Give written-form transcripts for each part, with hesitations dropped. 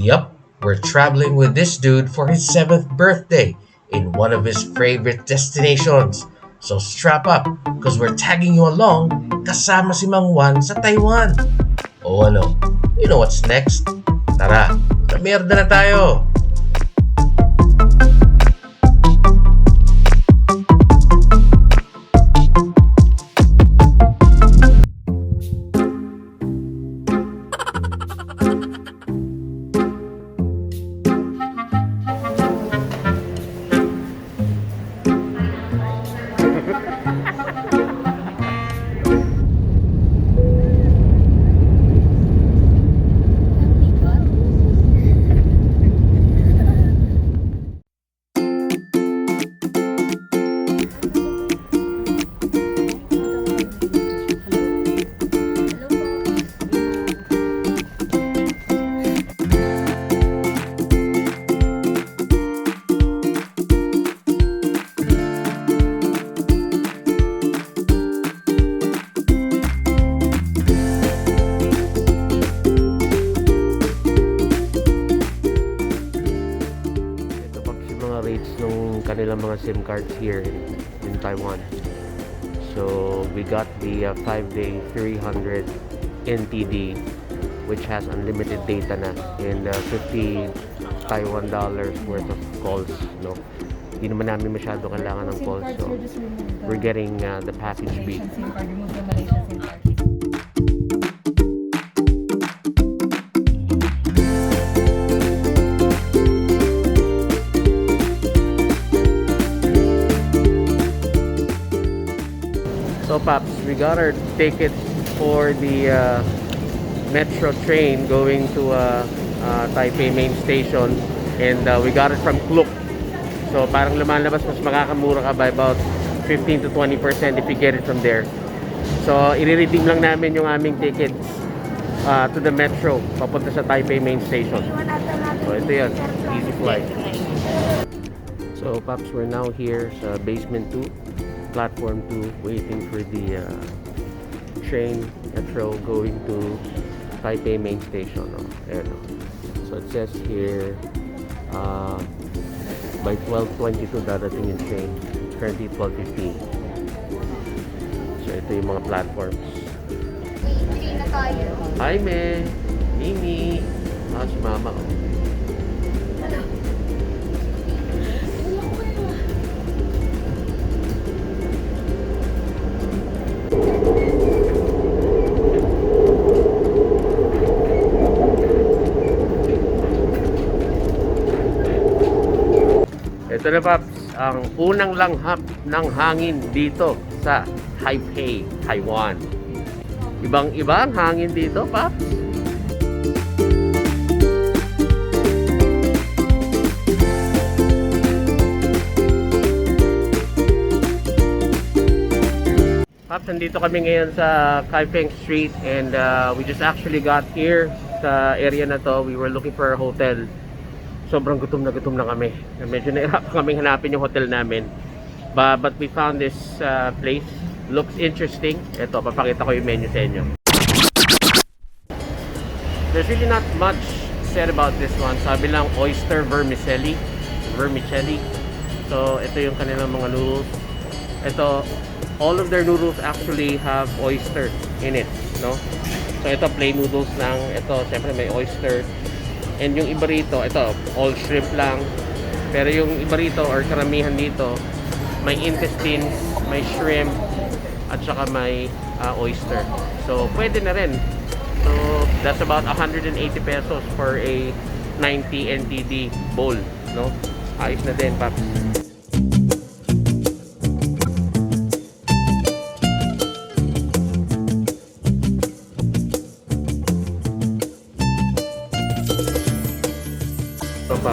Yup, we're traveling with this dude for his 7th birthday in one of his favorite destinations. So strap up, cause we're tagging you along kasama si Mang Juan sa Taiwan. O ano, you know what's next? Tara, sa mierda na tayo! Kanilang mga SIM cards here in Taiwan. So we got the 5-day 300 NTD, which has unlimited data na, and 50 Taiwan dollars worth of calls. No, hindi naman namin masyado kailangan ng calls, so we're getting the package B. So Paps, we got our tickets for the metro train going to Taipei main station, and we got it from Klook. So parang lumalabas mas makakamura ka by about 15 to 20% if you get it from there. So i-redeem lang namin yung aming tickets to the metro papunta sa Taipei main station. So ito yan, easy flight. So Paps, we're now here sa basement 2, platform 2, waiting for the train metro going to Taipei main station. Ayan. So it says here by 12:22 darating yung train. Currently 12:15. So ito yung mga platforms. Na tayo. Hi me, Mimi. Si mama. Ito na Paps, ang unang langhap ng hangin dito sa Taipei, Taiwan. Ibang-iba ang hangin dito, Paps. Paps, nandito kami ngayon sa Kaifeng Street, and we just actually got here sa area na to. We were looking for a hotel. Sobrang gutom na kami. Medyo nahirapan kaming hanapin yung hotel namin. But we found this place. Looks interesting. Ito, papakita ko yung menu sa inyo. There's really not much said about this one. Sabi lang oyster vermicelli. So, ito yung kanilang mga noodles. Ito, all of their noodles actually have oyster in it, no? So, ito plain noodles lang. Ito, syempre may oyster. And yung iba rito, ito, all shrimp lang. Pero yung iba rito, or karamihan dito, may intestines, may shrimp, at saka may oyster. So, pwede na rin. So, that's about 180 pesos for a 90 NTD bowl, no? Ayos na din, Paps.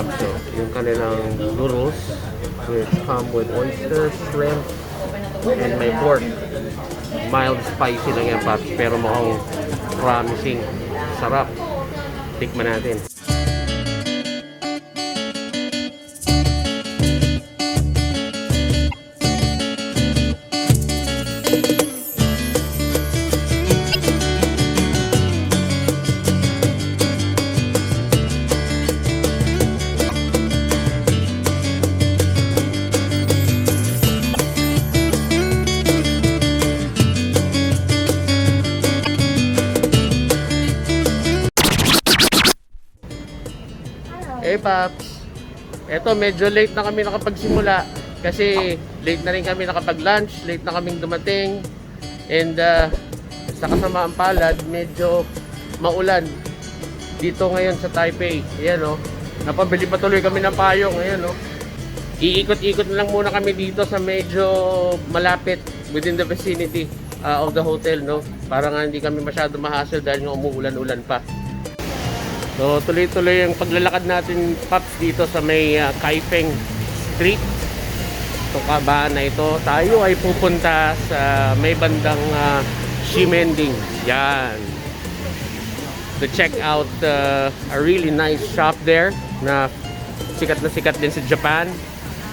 So, yung kanilang noodles, which come with oyster, shrimp, and may pork. Mild spicy lang yan, Paps, pero mukhang promising. Sarap. Tikman natin. Paps. Eto, medyo late na kami nakapagsimula kasi late na rin kami nakapag-lunch, late na kaming dumating. And sa kasamaan palad, medyo maulan dito ngayon sa Taipei. Ayan o. Napabili pa tuloy kami ng payong. Ayan o. Iikot-ikot na lang muna kami dito sa medyo malapit within the vicinity of the hotel, no? Para nga hindi kami masyado mahassle dahil nga umuulan-ulan pa. So, tuloy-tuloy yung paglalakad natin, Paps, dito sa may Kaifeng Street. Itong kabaan na ito. Tayo ay pupunta sa may bandang Ximending. Yan. To check out a really nice shop there na sikat din sa Japan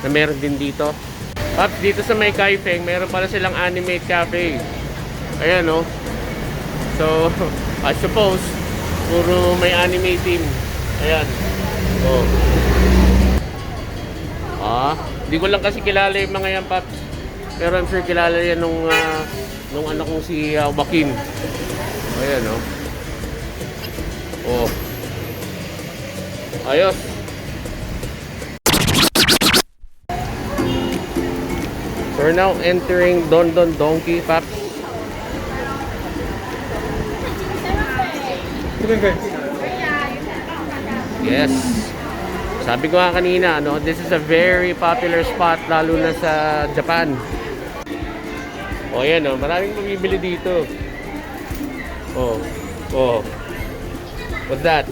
na meron din dito. Paps, dito sa may Kaifeng, meron pala silang Animate Cafe. Ayan, no? So, I suppose, puro may anime team. Ayan. Oh. Hindi ko lang kasi kilala yung mga yan, Paps. Pero I'm sure kilala yan nung anak kong si Joaquin. Ayan, no? Oh. Ayos. So we're now entering Don Don Donki, Paps. Yes. Sabi ko nga kanina, no, this is a very popular spot lalo na sa Japan. Oh, yan, no, maraming bumibili dito. Oh. Oh. What's that?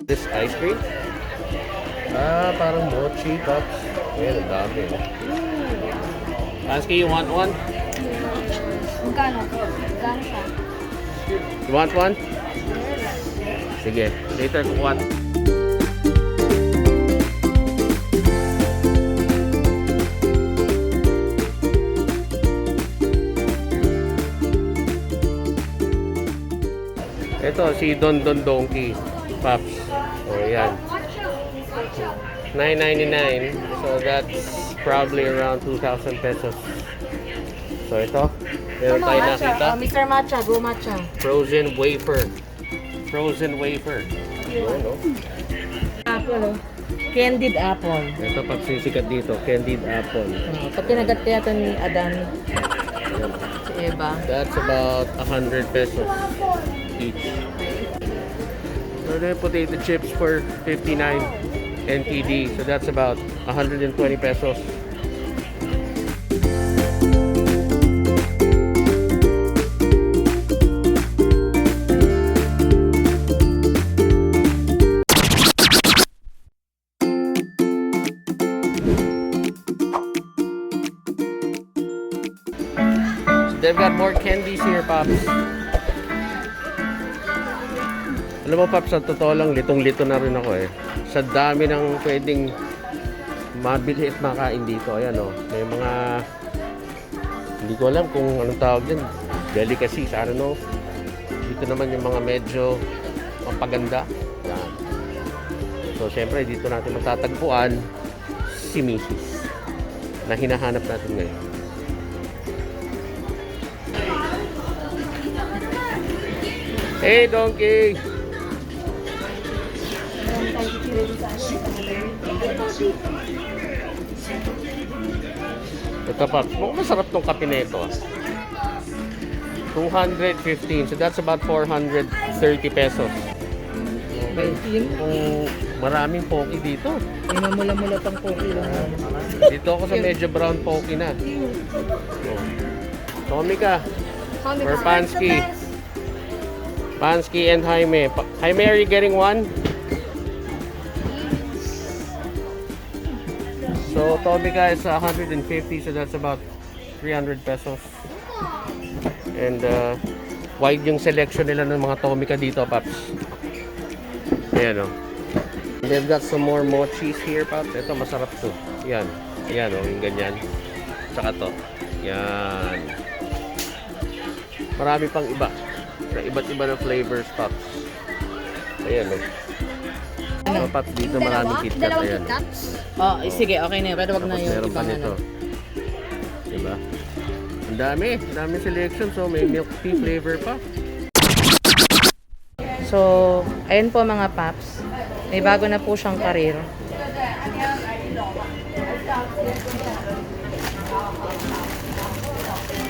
This ice cream? Parang mochi, Pops. Ayan, ang dami. Pansky, you want one? Magkano? Magkano siya? You want one? Sige, later kukuha. Ito, si Don Don Donki, Pops. O, yan. $9.99. So, that's probably around 2,000 pesos. So, ito. Meron tayo nakita. Mr. Matcha, go Matcha. Frozen wafer. Frozen wafer. Yun, no? Apple, oh. Candied apple. Ito, Pops, yung sikat dito. Candied apple. Pag kinagat kaya ito ni Adan, si Eva. That's about 100 pesos each. So, then potato chips for 59 NTD. So, that's about 120 pesos. They've got more candies here, Pops. Alam mo, Pops, sa totoo lang, litong-lito na rin ako eh. Sa dami ng pwedeng mabili at makain dito. Ayan, oh. May mga, hindi ko alam kung anong tawag din. Delicacies, I don't know. Dito naman yung mga medyo mapaganda. Yan. So, syempre, dito natin matatagpuan si Mrs. na hinahanap natin ngayon. Hey, Donkey! Ito, Pops. Mukhang masarap tong kape na ito. 215. So, that's about 430 pesos. Okay. Kung maraming poke dito. May mamula-mula pang poke lang. Dito ako sa medyo brown poke na. Oh. Tomika. For Pansky. Pansky and Jaime. Jaime, are you getting one? So, Tomika is 150, so that's about 300 pesos. And wide yung selection nila ng mga Tomika dito, Paps. Ayan, oh. They've got some more mochis here, Paps. Ito, masarap to. Yan. Yan, oh, yung ganyan. Tsaka to. Yan. Marami pang iba. Na iba't iba na flavors, Pops. Ayan, oh. Mga Pops, dito maraming KitKat. Dalawang Ayan. KitKats. Oh, sige, okay na yun. Pero wag na Tapos yung meron pa ibang nito. ano. Diba? Ang dami selection. So, may milk tea flavor pa. So, ayun po mga paps. May bago na po siyang karir.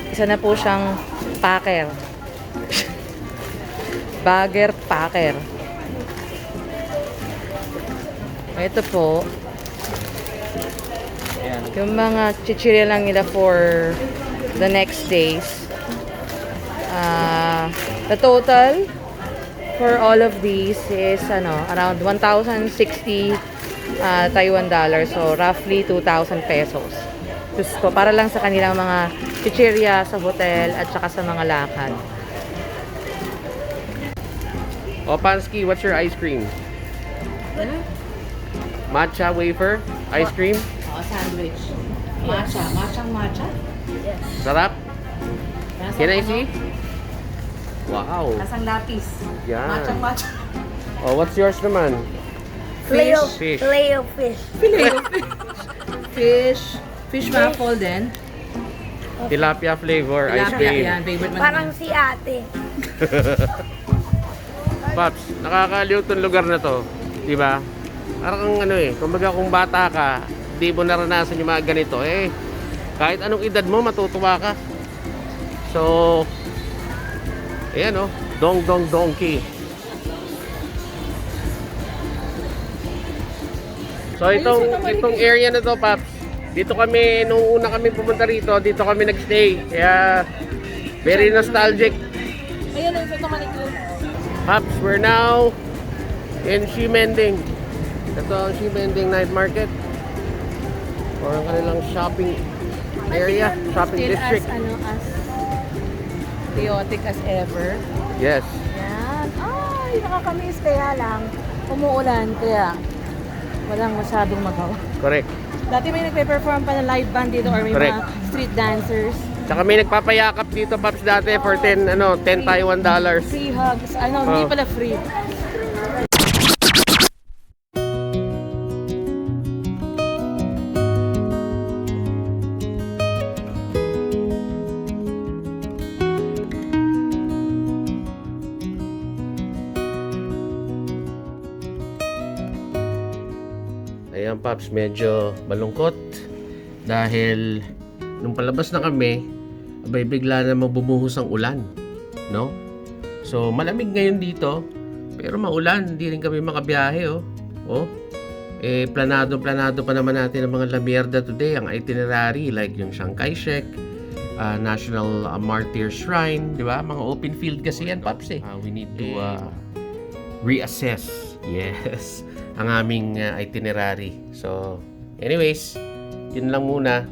Isa na po siyang packer. Bagger packer. Ito po. Yung mga chichirya lang nila for the next days. The total for all of these is around 1,060 Taiwan dollars. So roughly 2,000 pesos. Just ko para lang sa kanilang mga chichirya sa hotel at saka sa mga lakad. O, Pansky, what's your ice cream? Matcha wafer ice cream? Oh, sandwich. Matcha. Matcha? Sarap? Nasang Can I ano? see? Wow. Nasang lapis. Yan. Matcha. Oh, what's yours naman? Fish. Filet fish. Fish waffle din. Tilapia flavor ice Tilapia, cream. yan. Favorite mo Parang naman. si ate. Paps, nakakaliw tong lugar na to. Diba? Parang kumbaga kung bata ka, di mo naranasan yung mga ganito, kahit anong edad mo, matutuwa ka. So, ayan Dong Dong Donkey. So, itong area na to, Paps, dito kami, nung una kami pumunta rito, dito kami nagstay. Kaya, very nostalgic. Ayan, ito maniklo. Paps, we're now in Ximending. Ito ang Ximending Night Market. Or ang kanilang shopping area, shopping Still district. as chaotic as ever. Yes. Yan. Ay, nakakamiss kaya lang. Umuulan, kaya walang masyadong magawa. Correct. Dati may nagpe-perform pa ng live band dito or may Correct. mga street dancers. Tsaka may nagpapayakap dito, Paps, dati for 10 Taiwan dollars. Free hugs. Hindi Oh. pala free. Ayan, Paps, medyo malungkot dahil nung palabas na kami, abay bigla na bumuhos ang ulan, no? So, malamig ngayon dito, pero maulan, hindi rin kami makabiyahe, planado pa naman natin ang mga La Mierda today, ang itinerary, like yung Chiang Kai-shek, National Martyr Shrine, di ba? Mga open field kasi yan, Paps, we need to reassess, yes, ang aming itinerary. So, anyways, yun lang muna.